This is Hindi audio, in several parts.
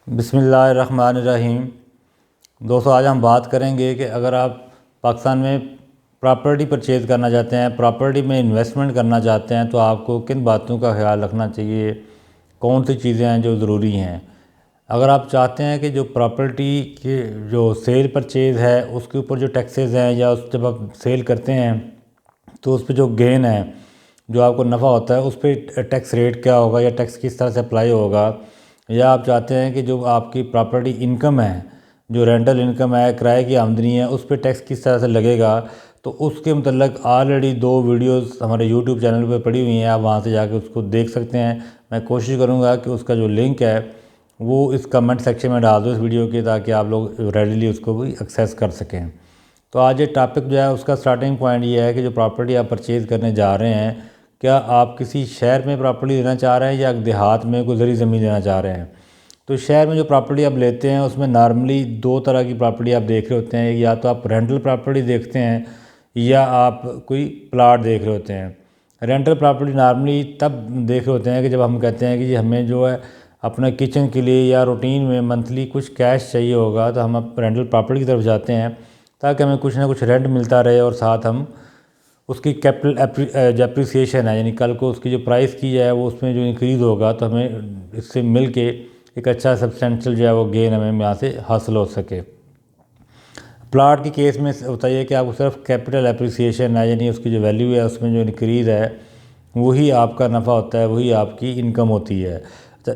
बिस्मिल्लाहिर्रहमानिर्रहीम। दोस्तों, आज हम बात करेंगे कि अगर आप पाकिस्तान में प्रॉपर्टी परचेज़ करना चाहते हैं, प्रॉपर्टी में इन्वेस्टमेंट करना चाहते हैं, तो आपको किन बातों का ख्याल रखना चाहिए, कौन सी चीज़ें हैं जो ज़रूरी हैं। अगर आप चाहते हैं कि जो प्रॉपर्टी की जो सेल परचेज़ है उसके ऊपर जो टैक्सेस हैं, या उस जब आप सेल करते हैं तो उस पर जो गेन है, जो आपको नफ़ा होता है, उस पर टैक्स रेट क्या होगा या टैक्स किस तरह से अप्लाई होगा। या आप चाहते हैं कि जो आपकी प्रॉपर्टी इनकम है, जो रेंटल इनकम है, किराए की आमदनी है, उस पर टैक्स किस तरह से लगेगा। तो उसके मतलब ऑलरेडी 2 वीडियोस हमारे यूट्यूब चैनल पे पड़ी हुई हैं, आप वहाँ से जाके उसको देख सकते हैं। मैं कोशिश करूँगा कि उसका जो लिंक है वो इस कमेंट सेक्शन में डाल दो इस वीडियो के, ताकि आप लोग रेडीली उसको भी एक्सेस कर सकें। तो आज ये टॉपिक जो है उसका स्टार्टिंग पॉइंट ये है कि जो प्रॉपर्टी आप परचेज़ करने जा रहे हैं, क्या आप किसी शहर में प्रॉपर्टी लेना चाह रहे हैं या देहात में कोई ज़री ज़मीन लेना चाह रहे हैं। तो शहर में जो प्रॉपर्टी आप लेते हैं उसमें नॉर्मली 2 तरह की प्रॉपर्टी आप देख रहे होते हैं। या तो आप रेंटल प्रॉपर्टी देखते हैं या आप कोई प्लाट देख रहे होते हैं। रेंटल प्रॉपर्टी नॉर्मली तब देख रहे होते हैं कि जब हम कहते हैं कि जी हमें जो है अपना किचन के लिए या रूटीन में मंथली कुछ कैश चाहिए होगा, तो हम अब रेंटल प्रॉपर्टी की तरफ जाते हैं ताकि हमें कुछ ना कुछ रेंट मिलता रहे और साथ हम उसकी कैपिटल जो अप्रिसिएशन है, यानी कल को उसकी जो प्राइस की है वो उसमें जो इंक्रीज़ होगा, तो हमें इससे मिल के एक अच्छा सब्सटेंशियल जो है वो गेन हमें यहाँ से हासिल हो सके। प्लाट की केस में होता है कि आपको सिर्फ कैपिटल अप्रिसिएशन है, यानी उसकी जो वैल्यू है उसमें जो इंक्रीज़ है वही आपका नफ़ा होता है, वही आपकी इनकम होती है। तो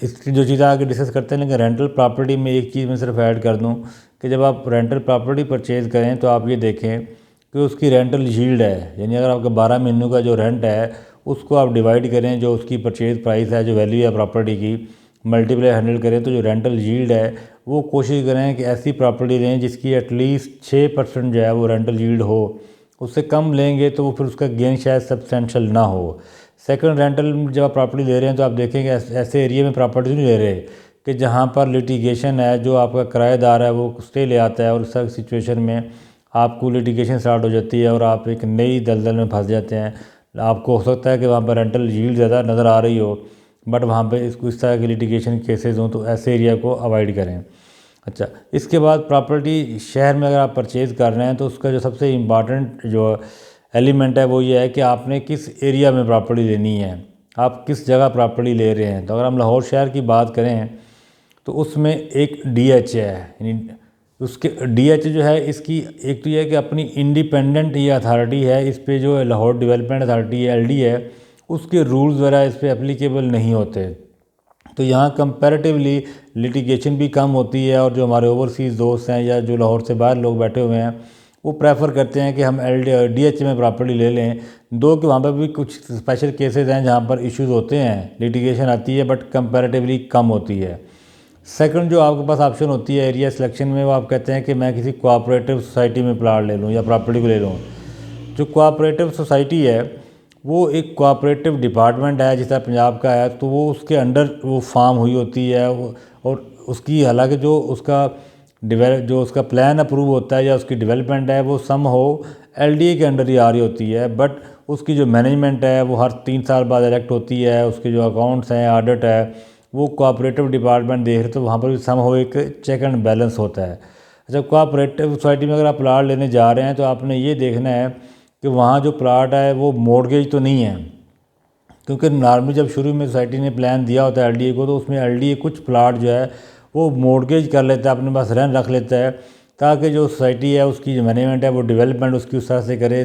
इसकी जो चीज़ें आगे डिस्कस करते हैं, लेकिन रेंटल प्रॉपर्टी में एक चीज़ मैं सिर्फ ऐड कर दूँ कि जब आप रेंटल प्रॉपर्टी परचेज़ करें तो आप ये देखें कि उसकी रेंटल यील्ड है, यानी अगर आपका 12 महीनों का जो रेंट है उसको आप डिवाइड करें, जो उसकी परचेज़ प्राइस है, जो वैल्यू है प्रॉपर्टी की, मल्टीप्लाई 100 करें, तो जो रेंटल यील्ड है वो कोशिश करें कि ऐसी प्रॉपर्टी लें जिसकी एटलीस्ट 6% जो है वो रेंटल यील्ड हो। उससे कम लेंगे तो वो फिर उसका गेन शायद सब्सटेंशियल ना हो। सेकंड, रेंटल जब आप प्रॉपर्टी ले रहे हैं तो आप देखेंगे ऐसे एरिया में प्रॉपर्टी नहीं ले रहे कि जहाँ पर लिटिगेशन है, जो आपका किराएदार है वो स्टे ले आता है और उस सिचुएशन में आपको लिटिगेशन स्टार्ट हो जाती है और आप एक नई दलदल में फंस जाते हैं। आपको हो सकता है कि वहाँ पर रेंटल यील्ड ज़्यादा नज़र आ रही हो, बट वहाँ पे इस तरह के लिटिगेशन केसेस हों, तो ऐसे एरिया को अवॉइड करें। अच्छा, इसके बाद प्रॉपर्टी शहर में अगर आप परचेज़ कर रहे हैं तो उसका जो सबसे इम्पॉर्टेंट जो एलिमेंट है वो ये है कि आपने किस एरिया में प्रॉपर्टी लेनी है, आप किस जगह प्रॉपर्टी ले रहे हैं। तो अगर हम लाहौर शहर की बात करें तो उसमें एक DH है, यानी उसके DH जो है इसकी एक तो ये है कि अपनी इंडिपेंडेंट ये अथॉरिटी है, इस पे जो लाहौर डेवलपमेंट अथॉरिटी है, LD है, उसके रूल्स वगैरह इस पर एप्लीकेबल नहीं होते। तो यहाँ कंपैरेटिवली लिटिगेशन भी कम होती है, और जो हमारे ओवरसीज़ दोस्त हैं या जो लाहौर से बाहर लोग बैठे हुए हैं वो प्रेफर करते हैं कि हम DH में प्रॉपर्टी ले लें। दो कि वहाँ पर भी कुछ स्पेशल केसेस हैं जहाँ पर इश्यूज़ होते हैं, लिटिगेशन आती है, बट कंपैरेटिवली कम होती है। सेकंड, जो आपके पास ऑप्शन होती है एरिया सिलेक्शन में, वो आप कहते हैं कि मैं किसी कोऑपरेटिव सोसाइटी में प्लाट ले लूँ या प्रॉपर्टी को ले लूँ। जो कोऑपरेटिव सोसाइटी है वो एक कोऑपरेटिव डिपार्टमेंट है, जिस तरह पंजाब का है, तो वो उसके अंडर वो फार्म हुई होती है और उसकी हालांकि जो उसका जो उसका प्लान अप्रूव होता है या उसकी डेवलपमेंट है वो सम हो LDA के अंडर ही आ रही होती है, बट उसकी जो मैनेजमेंट है वो हर 3 साल बाद इलेक्ट होती है। उसके जो अकाउंट्स हैं, ऑडिट है, वो कोऑपरेटिव डिपार्टमेंट देख रहे, तो वहाँ पर भी सम हो एक चेक एंड बैलेंस होता है। अच्छा, कोऑपरेटिव सोसाइटी में अगर आप प्लाट लेने जा रहे हैं तो आपने ये देखना है कि वहाँ जो प्लाट है वो मॉर्गेज तो नहीं है, क्योंकि नॉर्मली जब शुरू में सोसाइटी ने प्लान दिया होता है LDA को, तो उसमें LDA कुछ प्लाट जो है वो मॉर्गेज कर लेता है, अपने पास रन रख लेता है, ताकि जो सोसाइटी है उसकी जो मैनेजमेंट है वो डेवलपमेंट उसकी उस तरह से करे,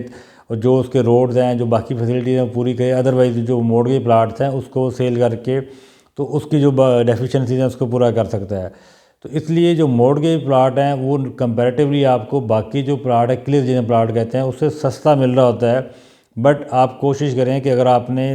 और जो उसके रोड्स हैं, जो बाकी फैसिलिटीज़ हैं पूरी करे। अदरवाइज जो मॉर्गेज प्लाट्स हैं उसको सेल करके तो उसकी जो डेफिशिएंसीज हैं उसको पूरा कर सकता है। तो इसलिए जो मॉर्गेज प्लाट हैं वो कंपैरेटिवली आपको बाकी जो प्लाट है, क्लियर जिन्हें प्लाट कहते हैं, उससे सस्ता मिल रहा होता है। बट आप कोशिश करें कि अगर आपने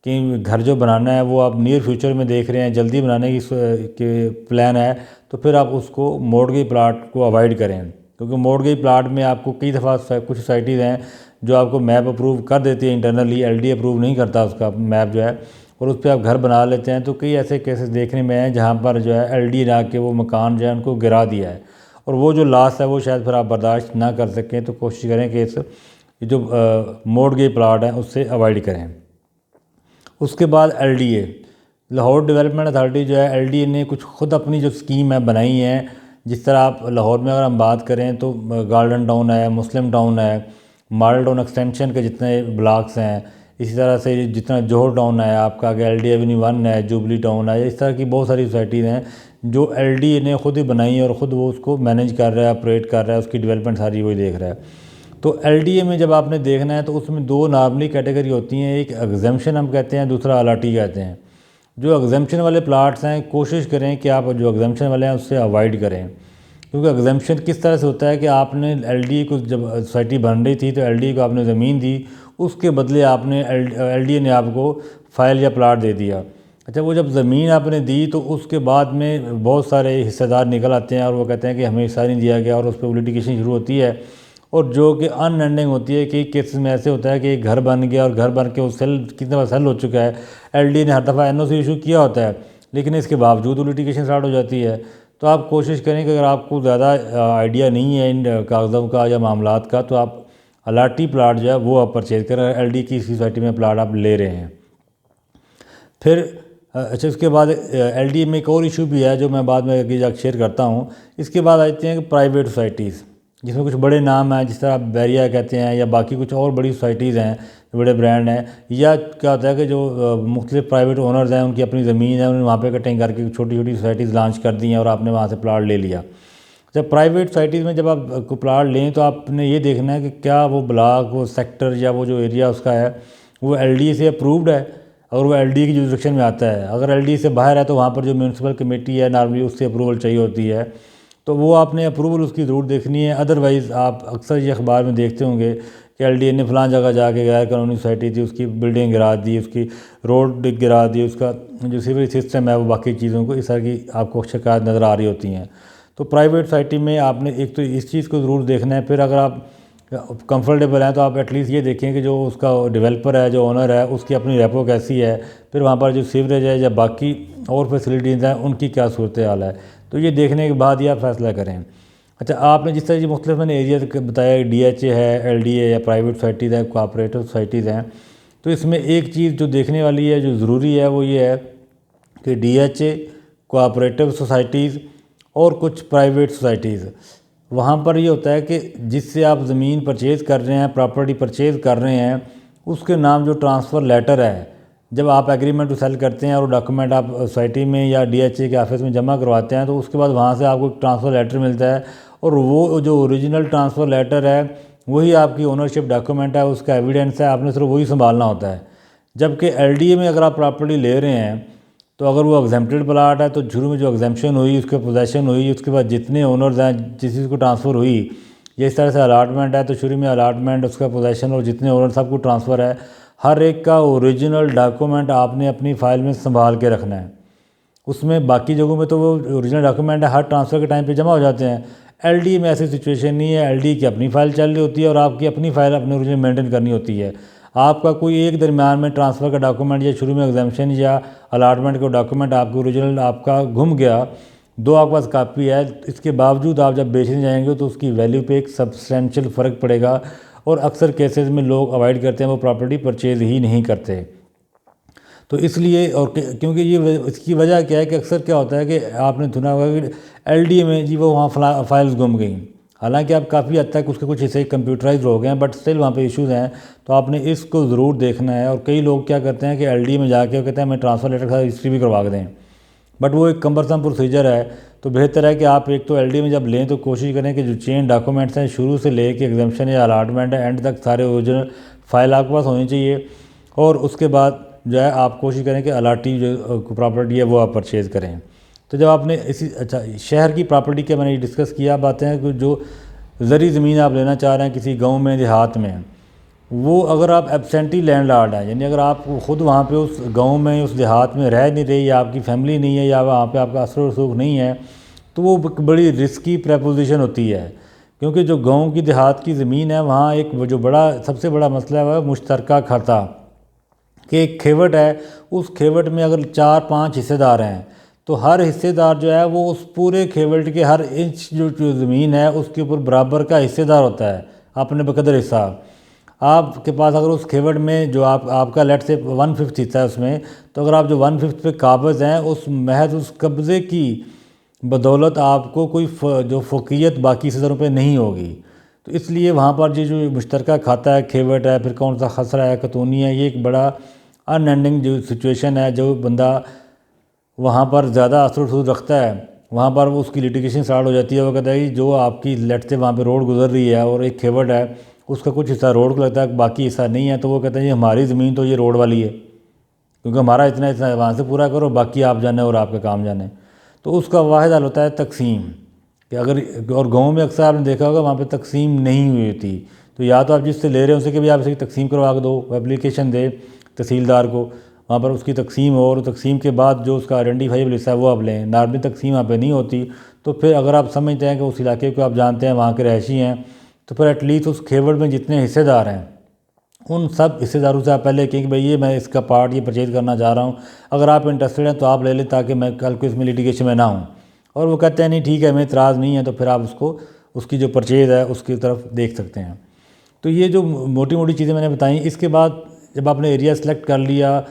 कहीं घर जो बनाना है वो आप नियर फ्यूचर में देख रहे हैं, जल्दी बनाने की प्लान है, तो फिर आप उसको मॉर्गेज प्लाट को अवॉइड करें, क्योंकि मॉर्गेज प्लाट में आपको कई दफ़ा कुछ सोसाइटीज़ हैं जो आपको मैप अप्रूव कर देती है इंटरनली, LD अप्रूव नहीं करता उसका मैप जो है, और उस पर आप घर बना लेते हैं। तो कई ऐसे केसेस देखने में हैं जहाँ पर जो है LD ला के वो मकान जो है उनको गिरा दिया है, और वो जो लॉस है वो शायद फिर आप बर्दाश्त ना कर सकें। तो कोशिश करें कि इस जो मॉर्गेज प्लाट हैं उससे अवॉइड करें। उसके बाद LDA, लाहौर डेवलपमेंट अथॉरिटी जो है LDA ने कुछ खुद अपनी जो स्कीम है बनाई है। जिस तरह आप लाहौर में अगर हम बात करें तो गार्डन टाउन है, मुस्लिम टाउन है, मॉडल टाउन एक्सटेंशन के जितने ब्लॉक्स हैं, इसी तरह से जितना जोहर टाउन है आपका, आगे LD एवेन्यू 1 है, जुबली टाउन है, इस तरह की बहुत सारी सोसाइटीज़ हैं जो LDA ने खुद ही बनाई है और ख़ुद वो उसको मैनेज कर रहा है, ऑपरेट कर रहा है, उसकी डेवलपमेंट सारी वही देख रहा है। तो LDA में जब आपने देखना है तो उसमें दो नॉर्मली कैटेगरी होती हैं, एक एग्जम्पशन हम कहते हैं, दूसरा अलाटी कहते हैं। जो एग्जम्पशन वाले प्लाट्स हैं कोशिश करें कि आप जो एग्जम्पशन वाले हैं उससे अवॉइड करें, क्योंकि एग्जम्पशन किस तरह से होता है कि आपने LDA को जब सोसाइटी बन रही थी तो LDA को आपने ज़मीन दी, उसके बदले आपने LDA ने आपको फ़ाइल या प्लाट दे दिया। अच्छा, वो जब ज़मीन आपने दी तो उसके बाद में बहुत सारे हिस्सेदार निकल आते हैं और वो कहते हैं कि हमें हिस्सा नहीं दिया गया, और उस पर लिटिगेशन शुरू होती है, और जो कि अनएंडिंग होती है। कि केसेस में ऐसे होता है कि एक घर बन गया और घर बन के वो सेल कितने बार सेल हो चुका है, LDA ने हर दफ़ा NOC इशू किया होता है, लेकिन इसके बावजूद वो लिटिगेशन स्टार्ट हो जाती है। तो आप कोशिश करें कि अगर आपको ज़्यादा आइडिया नहीं है इन कागज़ों का या मामलात का, तो आप अलाटी प्लाट जो है वो आप परचेज़ करें, LDA की सोसाइटी में प्लाट आप ले रहे हैं। फिर अच्छा, उसके बाद LDA में एक और इशू भी है जो मैं बाद में आगे जाकर शेयर करता हूँ। इसके बाद आते हैं प्राइवेट सोसाइटीज़, जिसमें कुछ बड़े नाम हैं, जिस तरह आप बैरिया कहते हैं या बाकी कुछ और बड़ी सोसाइटीज़ हैं, बड़े ब्रांड हैं। या क्या होता है कि जो मुख्तलिफ प्राइवेट ओनर्स हैं, उनकी अपनी ज़मीन है, उन्होंने वहाँ पे कटिंग करके छोटी छोटी सोसाइटीज़ लॉन्च कर दी हैं और आपने वहाँ से प्लाट ले लिया। जब प्राइवेट सोसाइटीज़ में जब आप को प्लाट लें तो आपने ये देखना है कि क्या वो ब्लॉक, वो सेक्टर या वो जो एरिया उसका है वो LDA से अप्रूव्ड है, और वो LDA की जुरिस्डिक्शन में आता है। अगर LDA से बाहर है तो वहाँ पर जो म्यूनसिपल कमेटी है नॉर्मली उससे अप्रूवल चाहिए होती है, तो वो आपने अप्रूवल उसकी ज़रूर देखनी है। अदरवाइज़ आप अक्सर ये अखबार में देखते होंगे कि LDA ने फ़लाँ जगह जाके गैर कानूनी सोसाइटी थी, उसकी बिल्डिंग गिरा दी, उसकी रोड गिरा दी, उसका जो सीवरेज सिस्टम है वो बाकी चीज़ों को, इस तरह की आपको शिकायत नज़र आ रही होती हैं। तो प्राइवेट सोसाइटी में आपने एक तो इस चीज़ को ज़रूर देखना है। फिर अगर आप कंफर्टेबल हैं तो आप एटलीस्ट ये देखें कि जो उसका डेवलपर है, जो ओनर है, उसकी अपनी रेपो कैसी है, फिर वहाँ पर जो सीवरेज है या बाकी और फैसिलिटीज़ हैं उनकी क्या सूरत हाल है, तो ये देखने के बाद ही आप फैसला करें। अच्छा, आपने जिस तरह ये मुख्तलिफ मैंने एरिया बताया, DHA है, LDA या प्राइवेट सोसाइटीज़ हैं, कोऑपरेटिव सोसाइटीज़ हैं, तो इसमें एक चीज़ जो देखने वाली है, जो ज़रूरी है, वो ये है कि DHA, कोऑपरेटिव सोसाइटीज़ और कुछ प्राइवेट सोसाइटीज़, वहाँ पर ये होता है कि जिससे आप ज़मीन परचेज़ कर रहे हैं, प्रॉपर्टी परचेज़ कर रहे हैं, उसके नाम जो ट्रांसफ़र लेटर है, जब आप एग्रीमेंट टू सेल करते हैं और डॉक्यूमेंट आप सोसाइटी में या DHA के ऑफिस में जमा करवाते हैं, तो उसके बाद वहाँ से आपको एक ट्रांसफ़र लेटर मिलता है, और वो जो ओरिजिनल ट्रांसफ़र लेटर है वही आपकी ओनरशिप डॉक्यूमेंट है, उसका एविडेंस है, आपने सिर्फ वही संभालना होता है। जबकि LDA में अगर आप प्रॉपर्टी ले रहे हैं तो अगर वो एग्जेम्प्टेड प्लाट है तो शुरू में जो एग्जेम्पशन हुई, उसके पोजेसन हुई, उसके बाद जितने ओनर्स हैं जिस चीज़ को ट्रांसफ़र हुई, ये इस तरह से अलाटमेंट है तो शुरू में अलाटमेंट, उसका पोजेसन और जितने ओनर सबको ट्रांसफ़र है, हर एक का ओरिजिनल डॉक्यूमेंट आपने अपनी फ़ाइल में संभाल के रखना है। उसमें बाकी जगहों में तो वो ओरिजिनल डॉक्यूमेंट है हर ट्रांसफ़र के टाइम पे जमा हो जाते हैं। LDA में ऐसी सिचुएशन नहीं है। LDA की अपनी फ़ाइल चल रही होती है और आपकी अपनी फ़ाइल अपने ओरिजिनल मेंटेन करनी होती है। आपका कोई एक दरमियान में ट्रांसफ़र का डॉक्यूमेंट या शुरू में एग्जाम्पशन या अलाटमेंट का डॉक्यूमेंट आपको ओरिजिनल आपका गुम गया, दो आपके पास कापी है, इसके बावजूद आप जब बेचने जाएंगे तो उसकी वैल्यू पे एक सब्सटेंशियल फ़र्क पड़ेगा, और अक्सर केसेस में लोग अवॉइड करते हैं, वो प्रॉपर्टी परचेज़ ही नहीं करते। तो इसलिए, और क्योंकि ये इसकी वजह क्या है कि अक्सर क्या होता है कि आपने सुना होगा कि LDA में जी वो वहाँ फाइल्स गुम गई, हालांकि आप काफ़ी हद तक उसके कुछ हिस्से कंप्यूटराइज हो गए हैं, बट स्टिल वहाँ पे इश्यूज़ हैं। तो आपने इसको ज़रूर देखना है। और कई लोग क्या करते हैं कि LDA में जाके कहते हैं मैं ट्रांसफ़र लेटर का हिस्ट्री भी करवा दें, बट वो एक कम्बरसम प्रोसीजर है। तो बेहतर है कि आप एक तो LDA में जब लें तो कोशिश करें कि जो चेन डॉक्यूमेंट्स हैं शुरू से ले कर एग्जाम्पशन या अलाटमेंट है एंड तक सारे ओरिजिनल फाइल आपके पास होनी चाहिए, और उसके बाद जो है आप कोशिश करें कि अलाटी जो प्रॉपर्टी है वो आप परचेज़ करें। तो जब आपने इसी, अच्छा, शहर की प्रॉपर्टी के मैंने डिस्कस किया, बातें हैं कि जो ज़री ज़मीन आप लेना चाह रहे हैं किसी गांव में, देहात में, वो अगर आप एब्सेंटी लैंडलॉर्ड हैं, यानी अगर आप खुद वहाँ पे उस गांव में, उस देहात में रह नहीं रही, या आपकी फैमिली नहीं है, या वहाँ पे आपका असर रसूख नहीं है, तो वो बड़ी रिस्की प्रपोजिशन होती है। क्योंकि जो गाँव की देहात की ज़मीन है वहाँ एक जो बड़ा सबसे बड़ा मसला है वह मुश्तरका खाता, कि एक खेवट है, उस खेवट में अगर 4-5 हिस्सेदार हैं तो हर हिस्सेदार जो है वो उस पूरे खेवट के हर इंच जो ज़मीन है उसके ऊपर बराबर का हिस्सेदार होता है, अपने बकदर हिस्सा। आपके पास अगर उस खेवड़ में जो आपका लेट से 1/5 हिस्सा है उसमें, तो अगर आप जो 1/5 पे काबिज़ हैं, उस महज उस कब्ज़े की बदौलत आपको कोई जो फ़ोकियत बाकी हिस्सेदारों पे नहीं होगी। तो इसलिए वहाँ पर ये जो मुश्तरका खाता है, खेवड़ है, फिर कौन सा खसरा है, खतूनी है, ये एक बड़ा अनएंडिंग जो सिचुएशन है। जो बंदा वहाँ पर ज़्यादा असर रसूख रखता है, वहाँ पर वो उसकी लिटिगेशन स्टार्ट हो जाती है। वो कहता है कि जो आपकी लेट से वहाँ पे रोड गुजर रही है और एक खेवड़ है, उसका कुछ हिस्सा रोड को लगता है, बाकी हिस्सा नहीं है, तो वो कहते हैं ये हमारी ज़मीन तो ये रोड वाली है, क्योंकि हमारा इतना हिस्सा वहाँ से पूरा करो, बाकी आप जाने और आपका काम जाने। तो उसका वाहिद हल होता है तकसीम। कि अगर और गाँव में अक्सर आपने देखा होगा वहाँ पे तकसीम नहीं हुई थी, तो या तो आप जिससे ले रहे हैं उसे कि भी आप इसे तकसीम करवा दो, एप्लीकेशन दे तहसीलदार को, वहाँ पर उसकी तकसीम हो, और तकसीम के बाद जो उसका आइडेंटिफाइबल हिस्सा है वो आप लें। नॉर्मली तकसीम वहाँ पे नहीं होती। तो फिर अगर आप समझते हैं कि उस इलाके को आप जानते हैं, वहाँ के रहशी हैं, तो फिर एटलीस्ट उस खेवड़ में जितने हिस्सेदार हैं उन सब हिस्सेदारों से आप पहले कहें कि भाई ये मैं इसका पार्ट ये परचेज़ करना चाह रहा हूँ, अगर आप इंटरेस्टेड हैं तो आप ले लें, ताकि मैं कल को इसमें लिटिगेशन में ना हूँ। और वो कहते हैं नहीं ठीक है, हमें इतराज़ नहीं है, तो फिर आप उसको उसकी जो परचेज़ है उसकी तरफ देख सकते हैं। तो ये जो मोटी मोटी चीज़ें मैंने बताई, इसके बाद जब आपने एरिया सेलेक्ट कर लिया,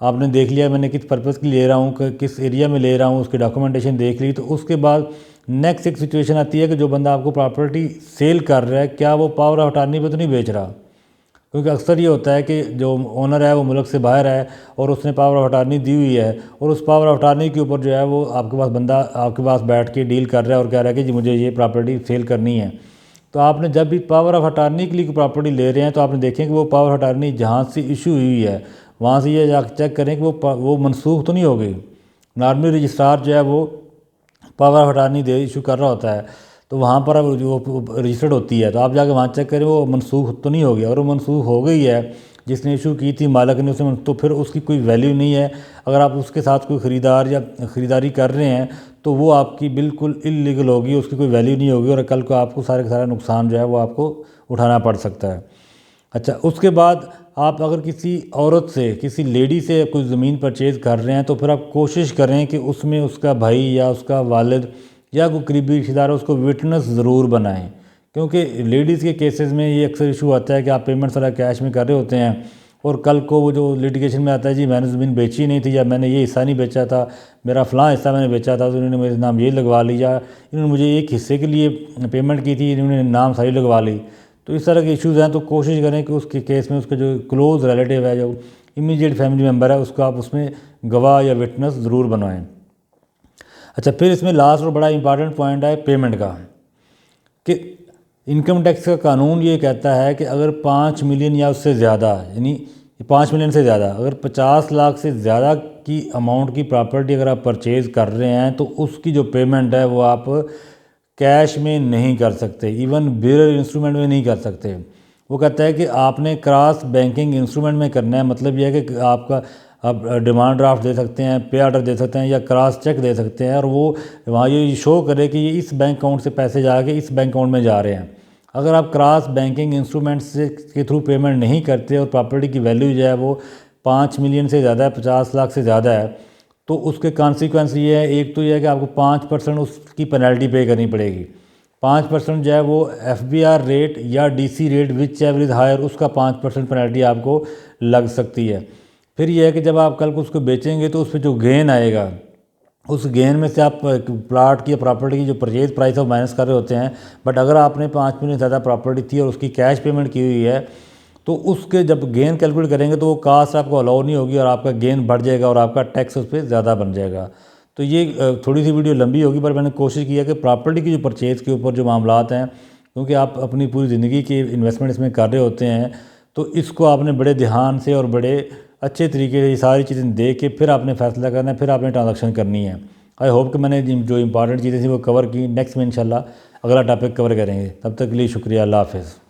आपने देख लिया मैंने किस पर्पज़ के लिए ले रहा हूँ, किस एरिया में ले रहा हूँ, उसकी डॉक्यूमेंटेशन देख ली, तो उसके बाद नेक्स्ट एक सिचुएशन आती है कि जो बंदा आपको प्रॉपर्टी सेल कर रहा है, क्या वो पावर ऑफ अटॉर्नी पे तो नहीं बेच रहा। क्योंकि अक्सर ये होता है कि जो ओनर है वो मुल्क से बाहर है और उसने पावर ऑफ अटॉर्नी दी हुई है, और उस पावर ऑफ अटॉर्नी के ऊपर जो है वो आपके पास बंदा आपके पास बैठ के डील कर रहा है और कह रहा है कि जी मुझे ये प्रॉपर्टी सेल करनी है। तो आपने जब भी पावर ऑफ अटॉर्नी के लिए प्रॉपर्टी ले रहे हैं, तो आपने देखें कि वो पावर ऑफ अटॉर्नी जहाँ से इशू हुई है वहाँ से ये जाकर चेक करें कि वो मनसूख तो नहीं हो गई। नॉर्मली रजिस्ट्रार जो है वो power of attorney they issue कर रहा होता है, तो वहाँ पर अब जो रजिस्टर्ड होती है, तो आप जाके वहाँ चेक करें वो मनसूख तो नहीं हो गया। और वो मनसूख हो गई है, जिसने इशू की थी मालिक ने उसे, तो फिर उसकी कोई वैल्यू नहीं है। अगर आप उसके साथ कोई ख़रीदार या ख़रीदारी कर रहे हैं तो वो आपकी बिल्कुल इल्लीगल होगी, उसकी कोई वैल्यू नहीं होगी, और कल को आपको सारे का सारा नुकसान जो है वो आपको उठाना पड़ सकता है। अच्छा, उसके बाद आप अगर किसी औरत से, किसी लेडी से कोई ज़मीन परचेज़ कर रहे हैं, तो फिर आप कोशिश करें कि उसमें उसका भाई या उसका वालिद या कोई करीबी रिश्तेदार है उसको विटनेस ज़रूर बनाएं। क्योंकि लेडीज़ के केसेस में ये अक्सर इशू आता है कि आप पेमेंट सारा कैश में कर रहे होते हैं, और कल को वो जो लिटिगेशन में आता है जी मैंने ज़मीन बेची नहीं थी, या मैंने ये हिस्सा नहीं बेचा था, मेरा फ़लाँ हिस्सा मैंने बेचा था, तो इन्होंने मेरे नाम ये लगवा लिया, इन्होंने मुझे एक हिस्से के लिए पेमेंट की थी, इन्होंने नाम सारी लगवा ली। तो इस तरह के इश्यूज़ हैं, तो कोशिश करें कि उसके केस में उसका जो क्लोज़ रिलेटिव है, जो इमीडिएट फैमिली मेम्बर है, उसको आप उसमें गवाह या विटनेस ज़रूर बनवाएं। अच्छा, फिर इसमें लास्ट और बड़ा इंपॉर्टेंट पॉइंट है पेमेंट का, कि इनकम टैक्स का कानून ये कहता है कि अगर 5 मिलियन या उससे ज़्यादा, यानी 5 मिलियन से ज़्यादा, अगर 50 लाख से ज़्यादा की अमाउंट की प्रॉपर्टी अगर आप परचेज़ कर रहे हैं, तो उसकी जो पेमेंट है वो आप कैश में नहीं कर सकते, इवन बेरर इंस्ट्रूमेंट में नहीं कर सकते। वो कहता है कि आपने क्रॉस बैंकिंग इंस्ट्रूमेंट में करना है। मतलब यह है कि आपका आप डिमांड ड्राफ्ट दे सकते हैं, पे ऑर्डर दे सकते हैं, या क्रॉस चेक दे सकते हैं, और वो वहाँ ये शो करे कि ये इस बैंक अकाउंट से पैसे जाके इस बैंक अकाउंट में जा रहे हैं। अगर आप क्रॉस बैंकिंग इंस्ट्रूमेंट्स से के थ्रू पेमेंट नहीं करते और प्रॉपर्टी की वैल्यू जो है वो 5 मिलियन से ज़्यादा है, 50 लाख से ज़्यादा है, तो उसके कॉन्सिक्वेंस ये है, एक तो ये है कि आपको 5% उसकी पेनल्टी पे करनी पड़ेगी। 5% जो है वो FBR रेट या DC rate whichever is higher, उसका 5% पेनल्टी आपको लग सकती है। फिर यह है कि जब आप कल को उसको बेचेंगे तो उस पर जो गेन आएगा, उस गेन में से आप प्लाट की या प्रॉपर्टी की जो परचेज प्राइस है वो माइनस कर रहे होते हैं। बट अगर आपने 5 मिलियन ज़्यादा प्रॉपर्टी थी और उसकी कैश पेमेंट की हुई है, तो उसके जब गेन कैलकुलेट करेंगे तो वो कास्ट आपको अलाउ नहीं होगी और आपका गेन बढ़ जाएगा और आपका टैक्स उस पर ज़्यादा बन जाएगा। तो ये थोड़ी सी वीडियो लंबी होगी, पर मैंने कोशिश किया कि प्रॉपर्टी की जो परचेज़ के ऊपर जो मामलात हैं, क्योंकि आप अपनी पूरी ज़िंदगी की इन्वेस्टमेंट इसमें कर रहे होते हैं, तो इसको आपने बड़े ध्यान से और बड़े अच्छे तरीके से ये सारी चीज़ें देख के फिर आपने फ़ैसला करना है, फिर आपने ट्रांजैक्शन करनी है। आई होप कि मैंने जो इंपॉर्टेंट चीज़ें थी वो कवर की। नेक्स्ट में इंशाल्लाह अगला टॉपिक कवर करेंगे। तब तक के लिए शुक्रिया, अल्लाह हाफ़िज़।